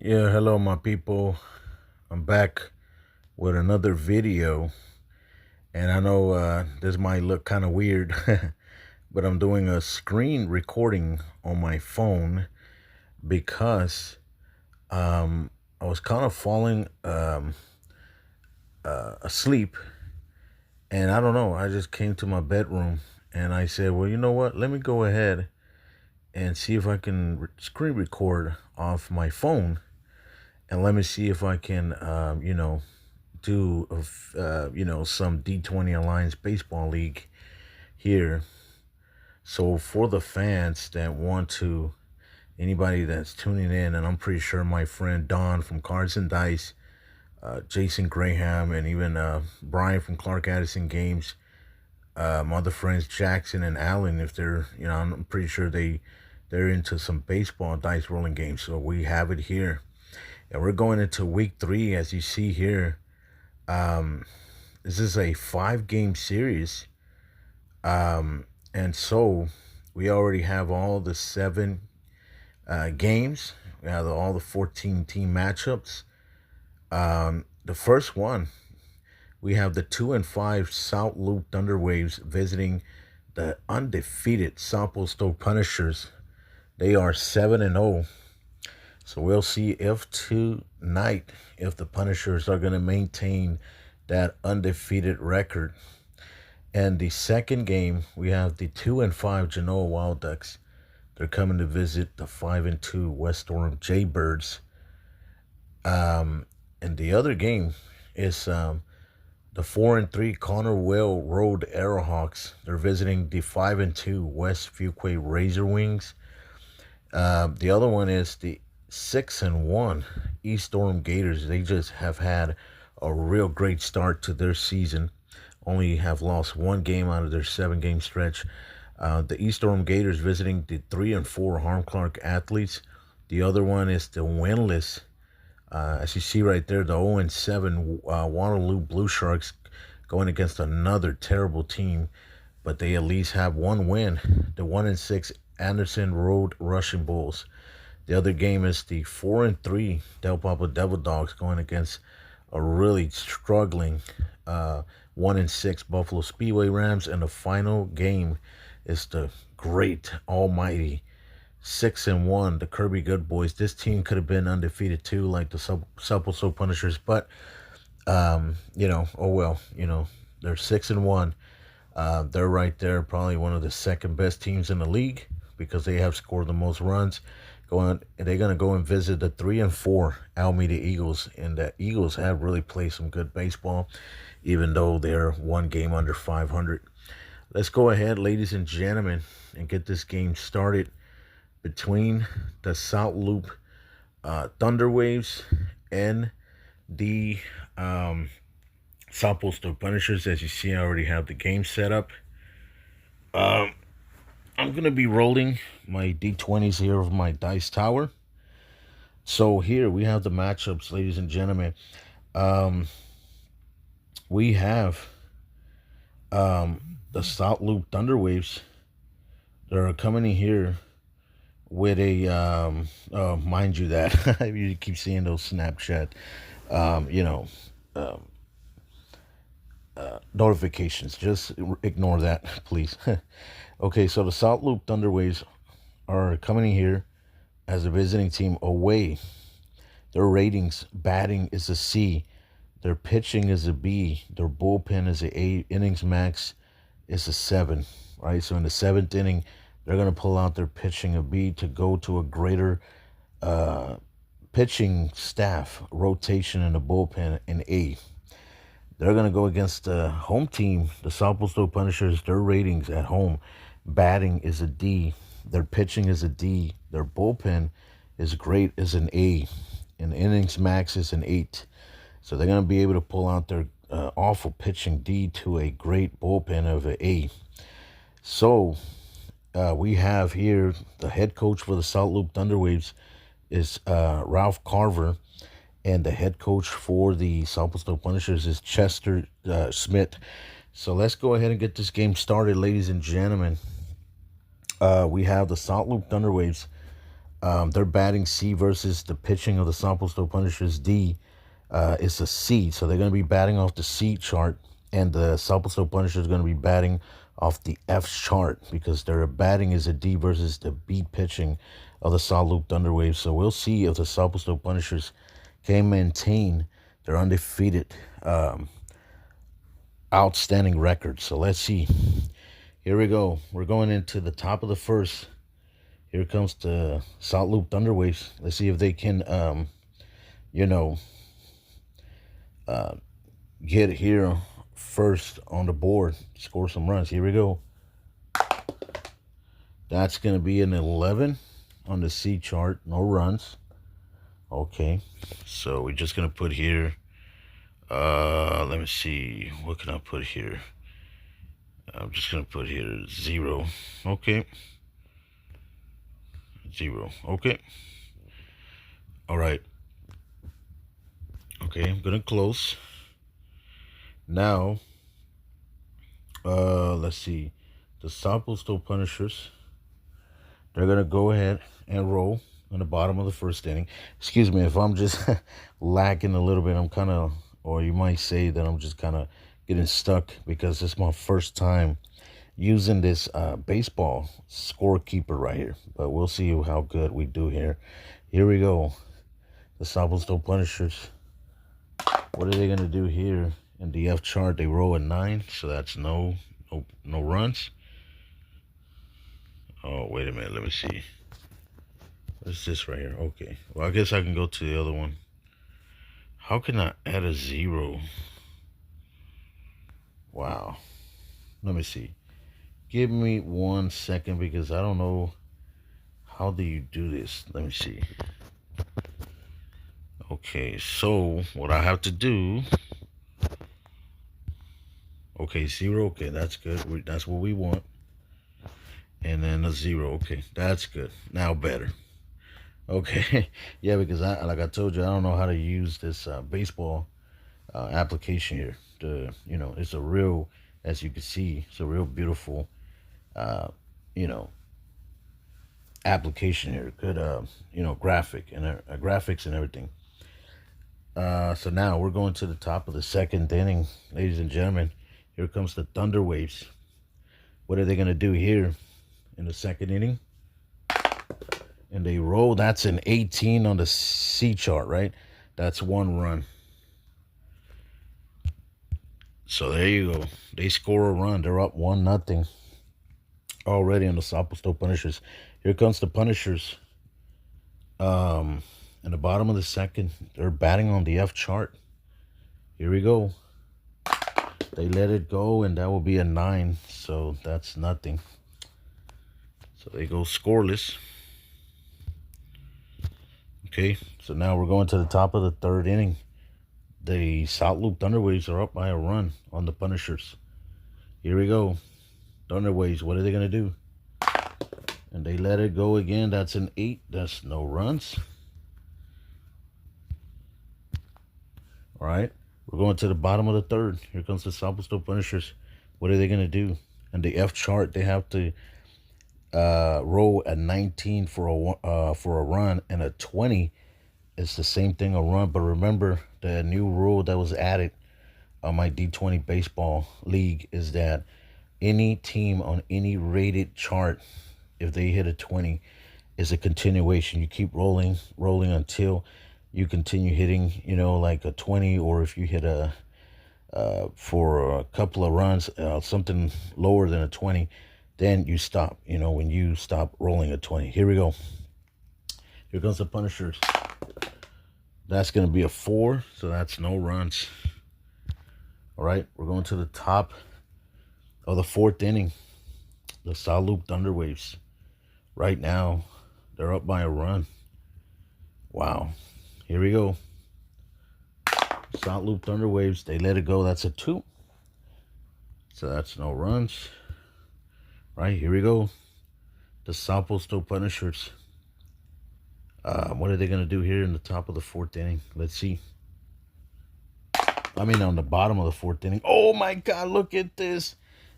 Yeah, hello, my people. I'm back with another video, and I know this might look kind of weird, but I'm doing a screen recording on my phone because I was kind of falling asleep, and I don't know. I just came to my bedroom and I said, well, you know what? Let me go ahead and see if I can screen record off my phone, and let me see if I can, do some D20 Alliance Baseball League here. So for the fans that want to, anybody that's tuning in, and I'm pretty sure my friend Don from Cards and Dice, Jason Graham, and even Brian from Clark Addison Games, my other friends Jackson and Allen, if they're, I'm pretty sure they're into some baseball dice rolling games. So we have it here, and we're going into week 3, as you see here. Um, this is a 5-game series. And so we already have all the 7 games. We have all the 14 team matchups. The first one, we have the 2-5 South Loop Thunderwaves visiting the undefeated South Stowe Punishers. They are 7-0. So we'll see if tonight, if the Punishers are going to maintain that undefeated record. And the second game, we have the 2-5 Genoa Wild Ducks. They're coming to visit the 5-2 West Storm Jaybirds. And the other game is the 4-3 Connerville Road Arrowhawks. They're visiting the 5-2 West Fuquay Razor Wings. The other one is the 6-1 East Storm Gators. They just have had a real great start to their season. Only have lost 1 game out of their 7-game stretch. The East Storm Gators visiting the 3-4 Harm Clark Athletes. The other one is the winless, as you see right there, the 0-7 Waterloo Blue Sharks going against another terrible team, but they at least have 1 win. The 1-6 Anderson Road Russian Bulls. The other game is the 4-3 Del Papa Devil Dogs going against a really struggling 1-6 Buffalo Speedway Rams. And the final game is the great almighty 6-1 the Kirby Good Boys. This team could have been undefeated too, like the Supple Punishers, but oh well, they're 6-1. They're right there, probably one of the second best teams in the league because they have scored the most runs. They're gonna go and visit the 3-4 Alameda Eagles, and the Eagles have really played some good baseball, even though they're 1 game under 500. Let's go ahead, ladies and gentlemen, and get this game started between the South Loop Thunderwaves and the South Stowe Punishers. As you see, I already have the game set up. I'm going to be rolling my D20s here of my dice tower. So here we have the matchups, ladies and gentlemen. We have the South Loop Thunderwaves. They're coming in here with a mind you that you keep seeing those Snapchat notifications. Just ignore that, please. Okay, so the South Loop Thunderwaves are coming in here as a visiting team away. Their ratings, batting is a C, their pitching is a B, their bullpen is a A, innings max is a 7. Right, so in the 7th inning, they're going to pull out their pitching a B to go to a greater pitching staff rotation in the bullpen in A. They're going to go against the home team, the South Stowe Punishers. Their ratings at home, batting is a D, their pitching is a D, their bullpen is great, is an A, and innings max is an 8. So they're going to be able to pull out their awful pitching D to a great bullpen of an A. So we have here the head coach for the South Loop Thunderwaves is Ralph Carver, and the head coach for the South Stowe Punishers is Chester Smith. So let's go ahead and get this game started, ladies and gentlemen. We have the South Loop Thunderwaves They're batting C versus the pitching of the Sample Stow Punishers D. It's a C, so they're going to be batting off the C chart, and the Sample Stow Punishers are going to be batting off the F chart because their batting is a D versus the B pitching of the Salt Loop Thunderwaves. So we'll see if the Sample Stow Punishers can maintain their undefeated, outstanding record. So let's see. Here we go. We're going into the top of the first. Here comes the Salt Loop Thunderwaves. Let's see if they can, you know, get here first on the board, score some runs. Here we go. That's going to be an 11 on the C chart. No runs. Okay. So we're just going to put here, let me see. What can I put here? I'm just going to put here 0. Okay. 0. Okay. All right. Okay, I'm gonna close. Now, let's see. The Sample Stow Punishers, they're gonna go ahead and roll on the bottom of the first inning. Excuse me if I'm just lacking a little bit. I'm kind of, or you might say that I'm just kind of getting stuck because it's my first time using this baseball scorekeeper right here. But we'll see how good we do here. Here we go. The Sample Stow Punishers. What are they gonna do here in the F chart? They roll a 9, so that's no runs. Oh, wait a minute. Let me see. What's this right here? Okay. Well, I guess I can go to the other one. How can I add a 0? Wow. Let me see. Give me 1 second because I don't know. How do you do this? Let me see. Okay, so what I have to do. Okay, 0. Okay, that's good. That's what we want. And then a 0. Okay, that's good. Now better. Okay, yeah, because like I told you, I don't know how to use this baseball application here. It's a real, as you can see, it's a real beautiful, uh, you know, application here. Good, graphic and graphics and everything. So now we're going to the top of the second inning, ladies and gentlemen. Here comes the Thunder Waves. What are they gonna do here in the second inning? And they roll. That's an 18 on the C chart, right? That's 1 run. So there you go. They score a run. They're up 1-0 already on the Sample Stow Punishers. Here comes the Punishers. In the bottom of the second, they're batting on the F chart. Here we go. They let it go, and that will be a 9. So that's nothing. So they go scoreless. Okay, so now we're going to the top of the third inning. The Salt Loop Thunderwaves are up by a run on the Punishers. Here we go. Thunderwaves, what are they going to do? And they let it go again. That's an 8. That's no runs. All right, we're going to the bottom of the third. Here comes the Sample Stow Punishers. What are they going to do? And the F chart, they have to roll a 19 for a run, and a 20 is the same thing, a run. But remember, the new rule that was added on my D20 baseball league is that any team on any rated chart, if they hit a 20, is a continuation. You keep rolling until you continue hitting, like a 20, or if you hit for a couple of runs, something lower than a 20, then you stop, when you stop rolling a 20. Here we go. Here comes the Punishers. That's going to be a 4, so that's no runs. All right, we're going to the top of the fourth inning. The Salt Loop Thunderwaves. Right now, they're up by a run. Wow. Here we go. Salt Loop Thunderwaves, they let it go. That's a 2. So that's no runs. Right, here we go. The Sample Stow Punishers. What are they going to do here in the top of the fourth inning? Let's see. On the bottom of the fourth inning. Oh, my God, look at this.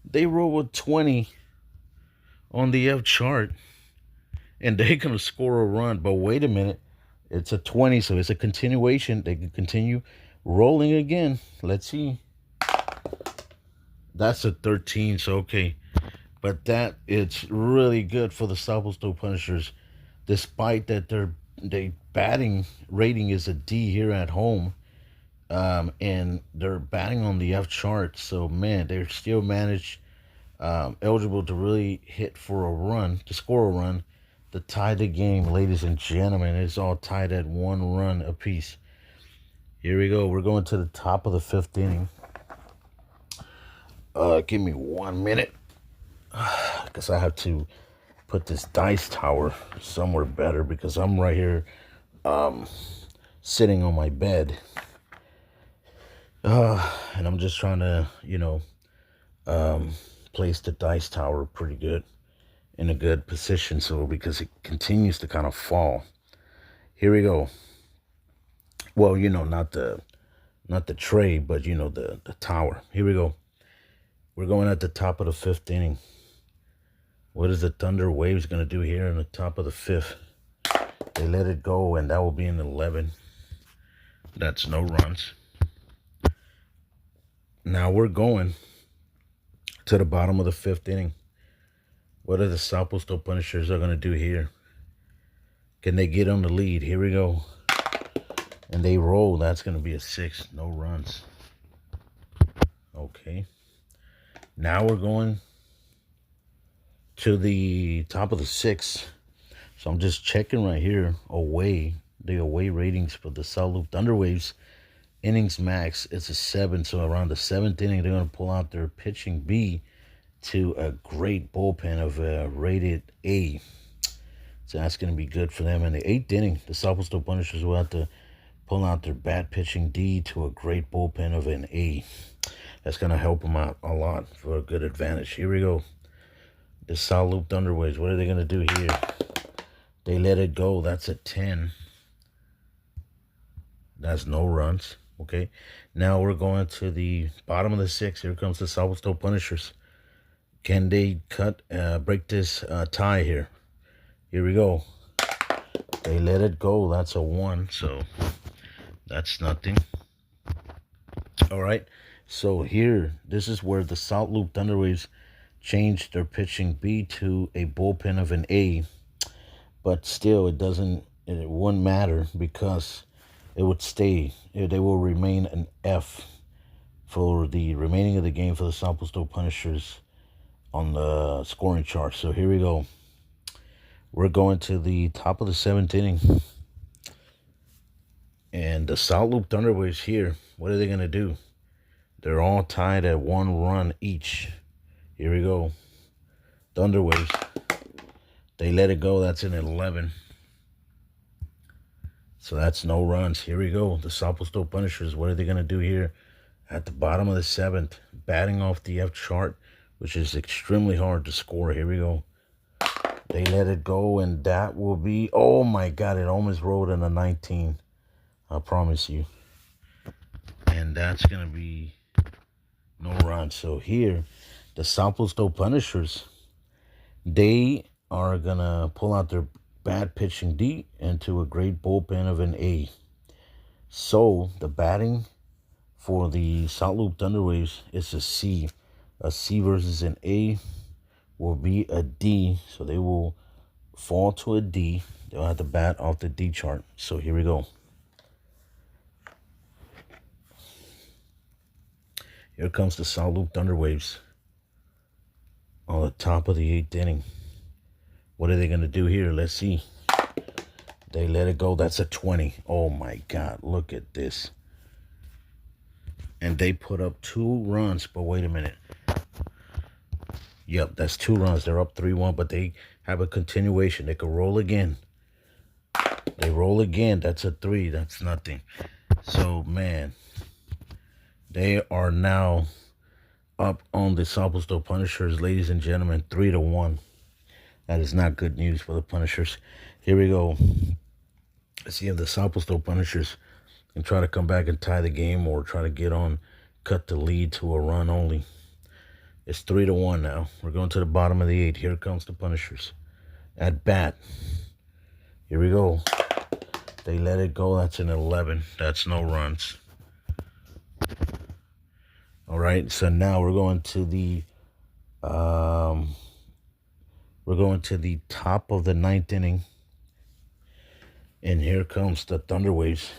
They roll a 20 on the F chart. and they're gonna score a run. But wait a minute, it's a 20, so it's a continuation. They can continue rolling again. Let's see. That's a 13, so okay. But that it's really good for the Southwest Punishers, despite that their batting rating is a D here at home, and they're batting on the F chart. So man, they're still managed eligible to really hit for a run, to score a run, to tie the game, ladies and gentlemen. It's all tied at 1 run apiece. Here we go. We're going to the top of the 5th inning. Give me 1 minute, because I have to put this dice tower somewhere better, because I'm right here sitting on my bed. And I'm just trying to, place the dice tower pretty good, in a good position, so because it continues to kind of fall. Here we go. Well, not the tray, but the tower. Here we go. We're going at the top of the 5th inning. What is the Thunder Waves going to do here in the top of the 5th? They let it go, and that will be an 11. That's no runs. Now we're going to the bottom of the 5th inning. What are the Southwest Punishers are going to do here? Can they get on the lead? Here we go. And they roll. That's going to be a 6. No runs. Okay. Now we're going to the top of the 6th. So I'm just checking right here. The away ratings for the South Loop Thunder Waves. Innings max, it's a 7. So around the 7th inning, they're going to pull out their pitching B to a great bullpen of a rated A. So that's going to be good for them. In the 8th inning, the Southwest Punishers will have to pull out their bat pitching D to a great bullpen of an A. That's going to help them out a lot for a good advantage. Here we go. The South Loop Thunder Waves, what are they going to do here? They let it go. That's a 10. That's no runs. Okay. Now we're going to the bottom of the 6th. Here comes the Southwest Punishers. Can they break this tie here? Here we go. They let it go. That's a 1. So that's nothing. All right. So here, this is where the South Loop Thunder Waves changed their pitching B to a bullpen of an A. But still, it wouldn't matter, because it would stay. They will remain an F for the remaining of the game for the Southwest Punishers on the scoring chart. So here we go. We're going to the top of the 7th inning. And the South Loop Thunder Waves here, what are they going to do? They're all tied at 1 run each. Here we go. Thunder Waves. They let it go. That's an 11. So that's no runs. Here we go. The Southwest Punishers, what are they going to do here? At the bottom of the 7th, batting off the F chart, which is extremely hard to score. Here we go. They let it go, and that will be, oh my God, it almost rolled in a 19. I promise you. And that's going to be no run. So here, the Southwest Punishers, they are going to pull out their bad pitching D into a great bullpen of an A. So the batting for the South Loop Thunder Waves is a C. A C versus an A will be a D. So they will fall to a D. They'll have to bat off the D chart. So here we go. Here comes the South Loop Thunder Waves on the top of the 8th inning. What are they going to do here? Let's see. They let it go. That's a 20. Oh, my God. Look at this. And they put up 2 runs. But wait a minute. Yep, that's 2 runs. They're up 3-1, but they have a continuation. They could roll again. They roll again. That's a 3. That's nothing. So, man, they are now up on the Southwest Punishers, ladies and gentlemen, 3-1. That is not good news for the Punishers. Here we go. Let's see if the Southwest Punishers can try to come back and tie the game, or try to cut the lead to a run only. It's 3-1 now. We're going to the bottom of the 8th. Here comes the Punishers. at bat. Here we go. They let it go. That's an 11. That's no runs. All right. So now we're going to the top of the ninth inning, and here comes the Thunder Waves.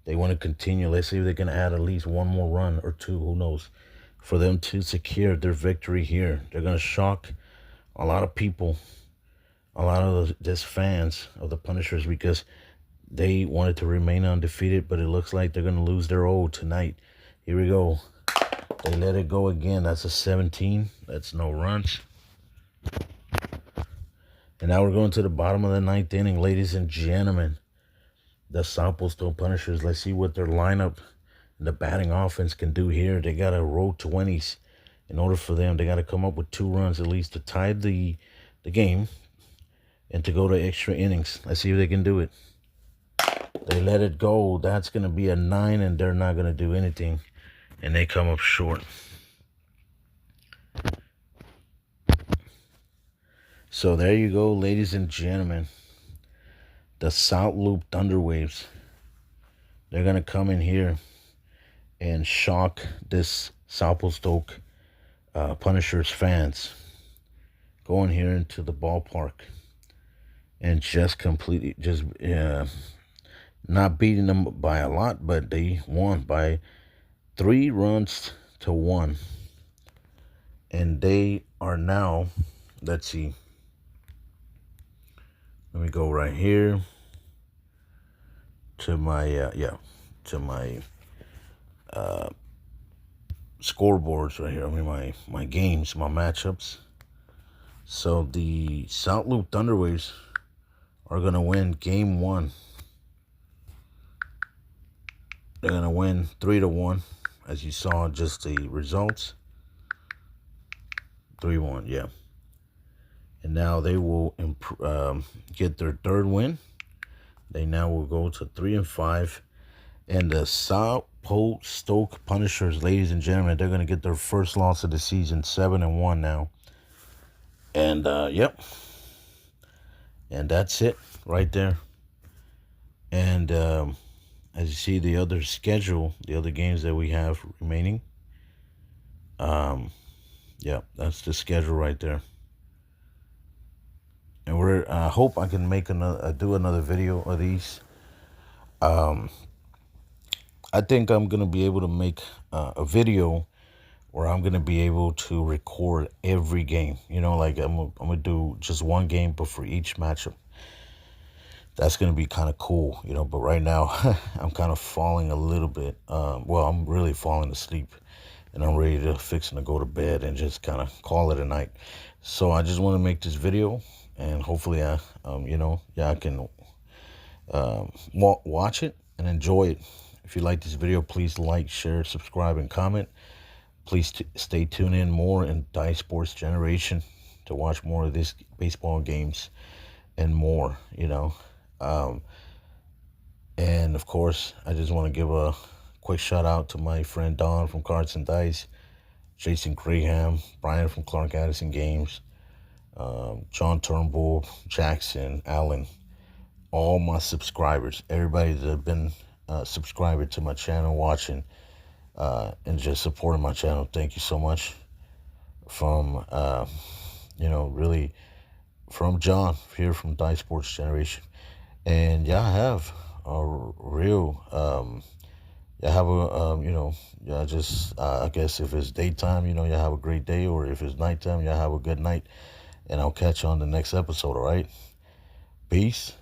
They want to continue. Let's see if they can add at least one more run or two. Who knows? For them to secure their victory here, they're gonna shock a lot of people, a lot of just fans of the Punishers, because they wanted to remain undefeated, but it looks like they're going to lose their O tonight. Here we go. They let it go again. That's a 17. That's no runs. And now we're going to the bottom of the ninth inning, ladies and gentlemen. The Southpostone Punishers. Let's see what their lineup and the batting offense can do here. They got to roll 20s. In order for them, they got to come up with 2 runs at least to tie the game and to go to extra innings. Let's see if they can do it. They let it go. That's going to be a 9, and they're not going to do anything. And they come up short. So there you go, ladies and gentlemen. The South Loop Thunder Waves. They're going to come in here and shock this Southpostone Punishers fans. Going here into the ballpark. And just completely, not beating them by a lot, but they won by 3 runs to 1. And they are now, let's see. Let me go right here to my, scoreboards right here. I mean, my games, my matchups. So the South Loop Thunder Waves are going to win game 1. They're going to win 3-1, as you saw just the results. 3-1, yeah. And now they will get their 3rd win. They now will go to 3-5. And the Southpostone Punishers, ladies and gentlemen, they're going to get their first loss of the season, 7-1 now. And, yep. And that's it right there. And, as you see, the other schedule, the other games that we have remaining. Yeah, that's the schedule right there. And we're hope I can make do another video of these. I think I'm gonna be able to make a video where I'm gonna be able to record every game. You know, like I'm gonna do just one game, but for each matchup. That's going to be kind of cool, you know, but right now I'm kind of falling a little bit. Well, I'm really falling asleep, and I'm ready to fix and go to bed and just kind of call it a night. So I just want to make this video, and hopefully I can watch it and enjoy it. If you like this video, please like, share, subscribe, and comment. Please stay tuned in more in Dice Sports Generation to watch more of this baseball games and more, you know. And of course, I just want to give a quick shout out to my friend Don from Cards and Dice, Jason Graham, Brian from Clark Addison Games, John Turnbull, Jackson, Allen, all my subscribers, everybody that have been subscribed to my channel, watching and just supporting my channel. Thank you so much. From really from John here from Dice Sports Generation. And yeah, I have a real, I guess if it's daytime, you have a great day, or if it's nighttime, you have a good night, and I'll catch you on the next episode, all right? Peace.